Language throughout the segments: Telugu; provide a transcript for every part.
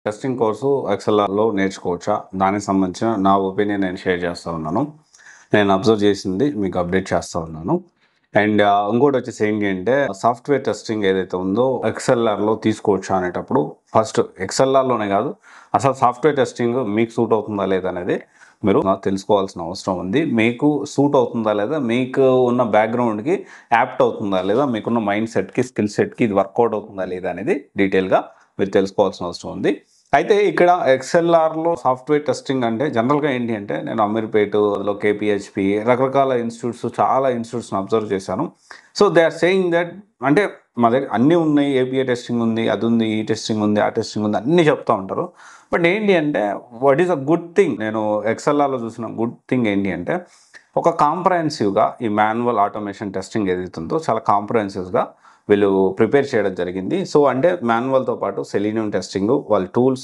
Testing course ఎక్సెల్ఆర్లో నేర్చుకోవచ్చా? దానికి సంబంధించిన నా ఒపీనియన్ నేను షేర్ చేస్తూ ఉన్నాను. నేను అబ్జర్వ్ చేసింది మీకు అప్డేట్ చేస్తూ ఉన్నాను. అండ్ ఇంకోటి వచ్చేసి ఏంటి అంటే సాఫ్ట్వేర్ టెస్టింగ్ ఏదైతే ఉందో ఎక్సెల్ఆర్లో తీసుకోవచ్చా అనేటప్పుడు ఫస్ట్ ఎక్సెల్ఆర్లోనే కాదు, అసలు సాఫ్ట్వేర్ టెస్టింగ్ మీకు సూట్ అవుతుందా లేదా అనేది మీరు తెలుసుకోవాల్సిన అవసరం ఉంది. మీకు సూట్ అవుతుందా లేదా, మీకు ఉన్న బ్యాక్గ్రౌండ్కి యాప్ట్ అవుతుందా లేదా, మీకున్న మైండ్ సెట్కి స్కిల్ సెట్కి ఇది వర్కౌట్ అవుతుందా లేదా అనేది డీటెయిల్గా మీరు తెలుసుకోవాల్సిన అవసరం ఉంది. అయితే ఇక్కడ ఎక్స్ఎల్ఆర్లో సాఫ్ట్వేర్ టెస్టింగ్ అంటే జనరల్గా ఏంటి అంటే నేను అమీర్పేట్ అందులో కేపీహెచ్పి రకరకాల ఇన్స్టిట్యూట్స్ చాలా ఇన్స్టిట్యూట్స్ని అబ్జర్వ్ చేశాను. So they are saying that అంటే మా దగ్గర అన్నీ ఉన్నాయి, ఏపీఐ టెస్టింగ్ ఉంది, అది ఉంది, ఈ టెస్టింగ్ ఉంది, ఆ టెస్టింగ్ ఉంది, అన్నీ చెప్తూ ఉంటారు. బట్ ఏంటి అంటే what is a good thing, నేను ఎక్స్ఎల్ఆర్లో చూసిన గుడ్ థింగ్ ఏంటి అంటే ఒక కాంప్రహెన్సివ్గా ఈ మాన్యువల్ ఆటోమేషన్ టెస్టింగ్ ఏదైతే ఉందో చాలా కాంప్రహెన్సివ్గా వీళ్ళు ప్రిపేర్ చేయడం జరిగింది. సో అంటే మాన్యువల్తో పాటు సెలీనియం టెస్టింగ్, వాళ్ళ టూల్స్,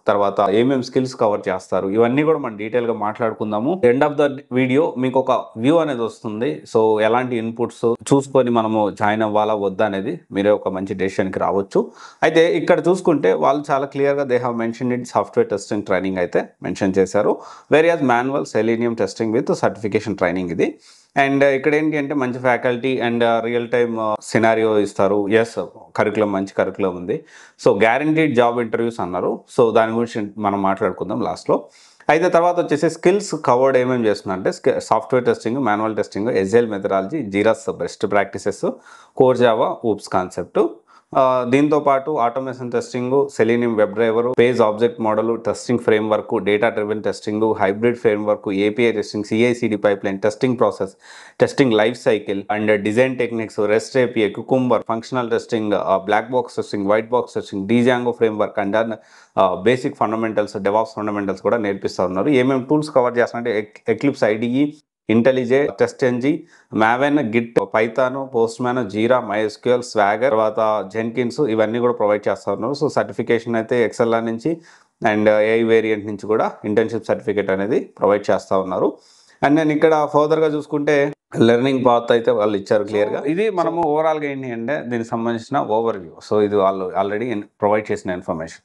తర్వాత ఏమేమి స్కిల్స్ కవర్ చేస్తారు, ఇవన్నీ కూడా మనం డీటెయిల్గా మాట్లాడుకుందాము. ఎండ్ ఆఫ్ ద వీడియో మీకు ఒక వ్యూ అనేది వస్తుంది. సో ఎలాంటి ఇన్పుట్స్ చూసుకొని మనము జాయిన్ అవ్వాలా వద్దా అనేది మీరే ఒక మంచి డెసిషన్కి రావచ్చు. అయితే ఇక్కడ చూసుకుంటే వాళ్ళు చాలా క్లియర్గా they have mention it software testing training అయితే మెన్షన్ చేశారు. Various manual selenium testing with certification training ఇది. అండ్ ఇక్కడ ఏంటి అంటే మంచి faculty and real time scenario ఇస్తారు. ఎస్, కరికులం మంచి కరికులం ఉంది. సో గ్యారంటీడ్ జాబ్ ఇంటర్వ్యూస్ అన్నారు. సో దాని గురించి మనం మాట్లాడుకుందాం లాస్ట్లో. అయితే తర్వాత వచ్చేసి స్కిల్స్ కవర్డ్ ఏమేమి చేస్తున్నా అంటే software testing, manual testing, agile methodology, Jira's best practices, core Java, OOPs concept, దీంతో పాటు automation testing, Selenium web driver, page object model, testing framework, data driven testing, hybrid framework, API testing, CICD pipeline, testing process, testing life cycle and design techniques, REST API, Cucumber, functional testing, black box testing, white box testing, Django framework and basic fundamentals, DevOps fundamentals కూడా నేర్పిస్తూ ఉన్నారు. ఏమేమి టూల్స్ కవర్ చేస్తారంటే Eclipse IDE, IntelliJ, TestNG, Maven, Git, Python, Postman, Jira, MySQL, Swagger, తర్వాత జెన్కిన్స్, ఇవన్నీ కూడా ప్రొవైడ్ చేస్తూ ఉన్నారు. సో సర్టిఫికేషన్ అయితే ఎక్సెల్ఆర్ నుంచి అండ్ ఏఐ వేరియంట్ నుంచి కూడా ఇంటర్న్షిప్ సర్టిఫికేట్ అనేది ప్రొవైడ్ చేస్తూ ఉన్నారు. అండ్ నేను ఇక్కడ ఫర్దర్గా చూసుకుంటే లెర్నింగ్ పాత్ అయితే వాళ్ళు ఇచ్చారు క్లియర్గా. ఇది మనము ఓవరాల్గా ఏంటి అంటే దీనికి సంబంధించిన ఓవర్ వ్యూ. సో ఇది వాళ్ళు ఆల్రెడీ ప్రొవైడ్ చేసిన ఇన్ఫర్మేషన్.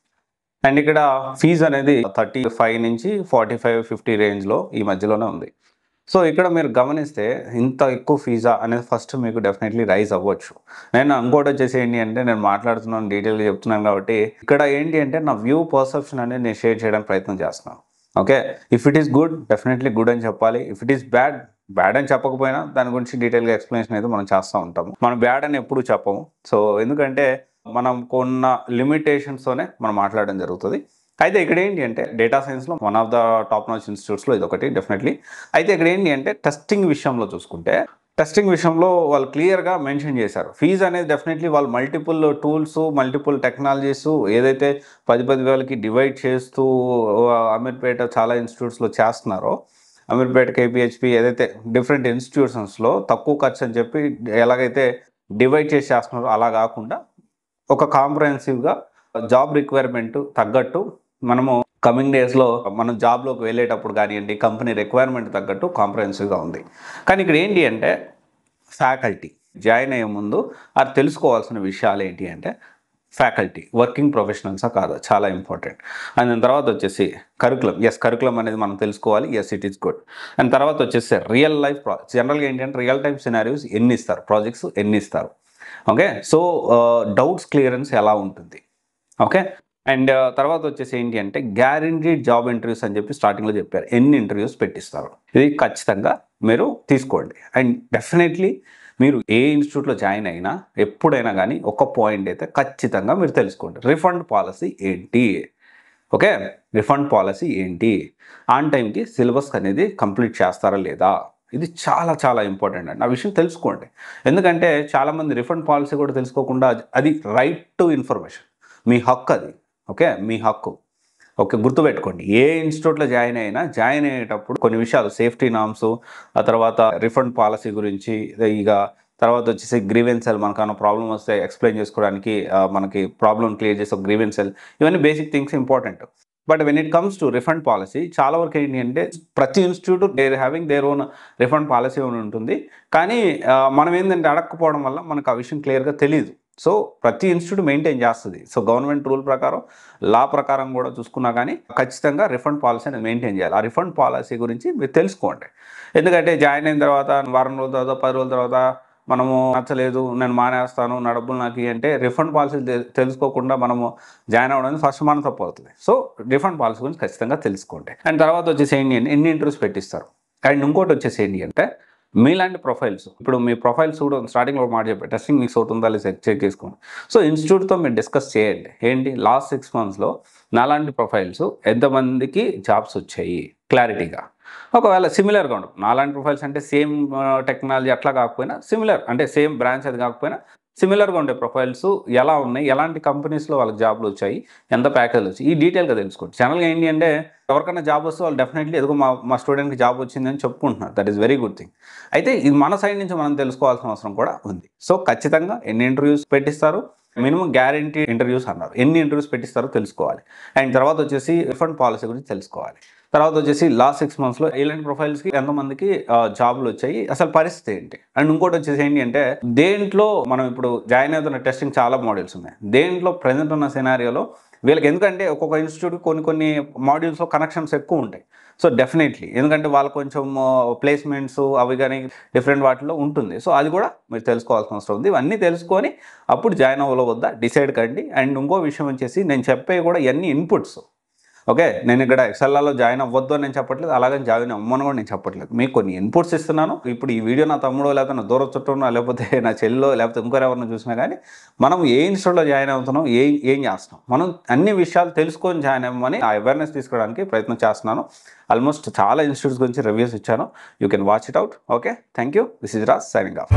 అండ్ ఇక్కడ ఫీజు అనేది 35 నుంచి 45-50 రేంజ్లో ఈ మధ్యలోనే ఉంది. సో ఇక్కడ మీరు గమనిస్తే ఇంత ఎక్కువ ఫీజా అనేది ఫస్ట్ మీకు డెఫినెట్లీ రైజ్ అవ్వచ్చు. నేను ఇంకోటి వచ్చేసి ఏంటి అంటే నేను మాట్లాడుతున్నాను, డీటెయిల్గా చెప్తున్నాను కాబట్టి ఇక్కడ ఏంటి అంటే నా వ్యూ పర్సెప్షన్ అనేది నేను షేర్ చేయడానికి ప్రయత్నం చేస్తున్నాను. Okay, if it is good definitely good అని చెప్పాలి. If it is bad bad అని చెప్పకపోయినా దాని గురించి డీటెయిల్గా ఎక్స్ప్లెనేషన్ అయితే మనం చేస్తూ ఉంటాము. మనం బ్యాడ్ అని ఎప్పుడు చెప్పము. సో ఎందుకంటే మనం కొన్న లిమిటేషన్స్తోనే మనం మాట్లాడడం జరుగుతుంది. అయితే ఇక్కడ ఏంటి అంటే డేటా సైన్స్లో one of the top notch ఇన్స్టిట్యూట్స్లో ఇది ఒకటి డెఫినెట్లీ. అయితే ఇక్కడ ఏంటి అంటే టెస్టింగ్ విషయంలో చూసుకుంటే టెస్టింగ్ విషయంలో వాళ్ళు క్లియర్గా మెన్షన్ చేశారు. ఫీజు అనేది డెఫినెట్లీ వాళ్ళు మల్టిపుల్ టూల్స్, మల్టిపుల్ టెక్నాలజీస్ ఏదైతే 10 వేలకి డివైడ్ చేస్తూ అమీర్పేట చాలా ఇన్స్టిట్యూట్స్లో చేస్తున్నారో, అమీర్పేట, కేపీహెచ్పి ఏదైతే డిఫరెంట్ ఇన్స్టిట్యూషన్స్లో తక్కువ ఖర్చు అని చెప్పి ఎలాగైతే డివైడ్ చేసి చేస్తున్నారో అలా కాకుండా ఒక కాంప్రహెన్సివ్గా జాబ్ రిక్వైర్మెంట్ తగ్గట్టు మనము కమింగ్ డేస్లో మనం జాబ్లోకి వెళ్ళేటప్పుడు కానివ్వండి, కంపెనీ రిక్వైర్మెంట్ తగ్గట్టు కాంప్రహెన్సివ్గా ఉంది. కానీ ఇక్కడ ఏంటి అంటే ఫ్యాకల్టీ జాయిన్ అయ్యే ముందు అది తెలుసుకోవాల్సిన విషయాలు ఏంటి అంటే ఫ్యాకల్టీ వర్కింగ్ ప్రొఫెషనల్సా కాదా, చాలా ఇంపార్టెంట్. అండ్ దాని తర్వాత వచ్చేసి కరికులం. ఎస్, కరికులం అనేది మనం తెలుసుకోవాలి. Yes, it is good. And తర్వాత వచ్చేసి రియల్ లైఫ్ జనరల్గా ఏంటంటే రియల్ టైమ్ సినారియోస్ ఎన్ని ఇస్తారు, ప్రాజెక్ట్స్ ఎన్ని ఇస్తారు. ఓకే, సో డౌట్స్ క్లియరెన్స్ ఎలా ఉంటుంది. ఓకే, అండ్ తర్వాత వచ్చేసి ఏంటి అంటే గ్యారంటీడ్ జాబ్ ఇంటర్వ్యూస్ అని చెప్పి స్టార్టింగ్లో చెప్పారు. ఎన్ని ఇంటర్వ్యూస్ పెట్టిస్తారు, ఇది ఖచ్చితంగా మీరు తీసుకోండి. అండ్ డెఫినెట్లీ మీరు ఏ ఇన్స్టిట్యూట్లో జాయిన్ అయినా ఎప్పుడైనా కానీ ఒక పాయింట్ అయితే ఖచ్చితంగా మీరు తెలుసుకోండి, రిఫండ్ పాలసీ ఏంటి. ఓకే, రిఫండ్ పాలసీ ఏంటి, ఆన్ టైంకి సిలబస్ అనేది కంప్లీట్ చేస్తారా లేదా, ఇది చాలా చాలా ఇంపార్టెంట్ అండి. ఆ విషయం తెలుసుకోండి. ఎందుకంటే చాలామంది రిఫండ్ పాలసీ కూడా తెలుసుకోకుండా అది రైట్ టు ఇన్ఫర్మేషన్, మీ హక్కు అది. ఓకే, మీ హక్కు. ఓకే, గుర్తుపెట్టుకోండి. ఏ ఇన్స్టిట్యూట్లో జాయిన్ అయ్యేటప్పుడు కొన్ని విషయాలు సేఫ్టీ నామ్స్, ఆ తర్వాత రిఫండ్ పాలసీ గురించి, ఇక తర్వాత వచ్చేసి గ్రీవెన్సెల్, మనకన్నా ప్రాబ్లం వస్తే ఎక్స్ప్లెయిన్ చేసుకోవడానికి మనకి ప్రాబ్లం క్లియర్ చేసే గ్రీవెన్సెల్, ఇవన్నీ basic things important. But when it comes to refund policy చాలా వరకు ఏంటి అంటే ప్రతి institute they're having their own refund policy అని ఉంటుంది. కానీ మనం ఏంటంటే అడగకపోవడం వల్ల మనకు ఆ విషయం క్లియర్గా తెలియదు. సో ప్రతి ఇన్స్టిట్యూట్ మెయింటైన్ చేస్తుంది. సో గవర్నమెంట్ రూల్ ప్రకారం, లా ప్రకారం కూడా చూసుకున్నా కానీ ఖచ్చితంగా రిఫండ్ పాలసీ అనేది మెయింటైన్ చేయాలి. ఆ రిఫండ్ పాలసీ గురించి మీరు తెలుసుకోండి. ఎందుకంటే జాయిన్ అయిన తర్వాత వారం రోజుల తర్వాత 10 రోజుల తర్వాత మనము నచ్చలేదు, నేను మానేస్తాను, నా డబ్బులు నాకు అంటే రిఫండ్ పాలసీ తెలుసుకోకుండా మనము జాయిన్ అవ్వడానికి ఫస్ట్ మనం తప్పు అవుతుంది. సో రిఫండ్ పాలసీ గురించి ఖచ్చితంగా తెలుసుకోండి. అండ్ తర్వాత వచ్చేసి ఏంటి అంటే ఎన్ని ఇంటర్వ్యూస్ పెట్టిస్తారు. అండ్ ఇంకోటి వచ్చేసి ఏంటి అంటే మీలాంటి ప్రొఫైల్స్, ఇప్పుడు మీ ప్రొఫైల్స్ కూడా స్టార్టింగ్లో మాట చెప్పారు, టెస్టింగ్ మీకు ఒకటి ఉందా లేదా చెక్ చేసుకోండి. సో ఇన్స్టిట్యూట్తో మీరు డిస్కస్ చేయండి. ఏంటి లాస్ట్ 6 monthsలో నాలాంటి ప్రొఫైల్స్ ఎంతమందికి జాబ్స్ వచ్చాయి క్లారిటీగా. ఒకవేళ సిమిలర్గా ఉండవు, నాలాంటి ప్రొఫైల్స్ అంటే సేమ్ టెక్నాలజీ అట్లా కాకపోయినా సిమిలర్, అంటే సేమ్ బ్రాంచ్ అది కాకపోయినా సిమిలర్గా ఉండే ప్రొఫైల్స్ ఎలా ఉన్నాయి, ఎలాంటి కంపెనీస్లో వాళ్ళకి జాబ్లు వచ్చాయి, ఎంత ప్యాకేజ్లు వచ్చాయి, ఈ డీటెయిల్గా తెలుసుకోండి. ఛానల్గా ఏంటి అంటే ఎవరికైనా జాబ్ వస్తే వాళ్ళు డెఫినెట్లీ ఎదుగు మా స్టూడెంట్కి జాబ్ వచ్చిందని చెప్పుకుంటున్నారు. That is very good thing. అయితే ఇది మన సైడ్ నుంచి మనం తెలుసుకోవాల్సిన అవసరం కూడా ఉంది. సో ఖచ్చితంగా ఎన్ని ఇంటర్వ్యూస్ పెట్టిస్తారు, మినిమం గ్యారంటీ ఇంటర్వ్యూస్ అన్నారు, ఎన్ని ఇంటర్వ్యూస్ పెట్టిస్తారో తెలుసుకోవాలి. అండ్ తర్వాత వచ్చేసి రిఫండ్ పాలసీ గురించి తెలుసుకోవాలి. తర్వాత వచ్చేసి లాస్ట్ 6 monthsలో ఇలాంటి ప్రొఫైల్స్కి ఎంతమందికి జాబ్లు వచ్చాయి, అసలు పరిస్థితి ఏంటి. అండ్ ఇంకోటి వచ్చేసి ఏంటి అంటే దేంట్లో మనం ఇప్పుడు జాయిన్ అవుతున్న టెస్టింగ్ చాలా మోడల్స్ ఉన్నాయి. దేంట్లో ప్రజెంట్ ఉన్న సినారియోలో వీళ్ళకి, ఎందుకంటే ఒక్కొక్క ఇన్స్టిట్యూట్ కొన్ని మాడ్యూల్స్లో కనెక్షన్స్ ఎక్కువ ఉంటాయి. సో డెఫినెట్లీ ఎందుకంటే వాళ్ళు కొంచెం ప్లేస్మెంట్స్ అవి కానీ డిఫరెంట్ వాటిలో ఉంటుంది. సో అది కూడా మీరు తెలుసుకోవాల్సిన అవసరం ఉంది. ఇవన్నీ తెలుసుకొని అప్పుడు జాయిన్ అవ్వాలో వద్దా డిసైడ్ కండి. అండ్ ఇంకో విషయం వచ్చేసి నేను చెప్పే కూడా ఇవన్నీ ఇన్పుట్స్. ఓకే, నేను ఇక్కడ ఎక్సెల్లాలో జాయిన్ అవ్వద్దు అని నేను చెప్పట్లేదు, అలాగే జాయిన్ అవ్వమని కూడా నేను చెప్పట్లేదు. మీకు కొన్ని ఇన్పుట్స్ ఇస్తున్నాను. ఇప్పుడు ఈ వీడియో నా తమ్ముడో లేకపోతే నా దూర చుట్టూనో లేకపోతే నా చెల్లో లేకపోతే ఇంకోరెవరిని చూసినా కానీ మనం ఏ ఇన్స్టిట్యూట్లో జాయిన్ అవుతున్నాం, ఏం చేస్తున్నాం, మనం అన్ని విషయాలు తెలుసుకొని జాయిన్ అవ్వమని ఆ అవేర్నెస్ తీసుకోవడానికి ప్రయత్నం చేస్తున్నాను. ఆల్మోస్ట్ చాలా ఇన్స్టిట్యూట్స్ గురించి రివ్యూస్ ఇచ్చాను. You can watch it out. Okay, thank you. This is Raj signing off.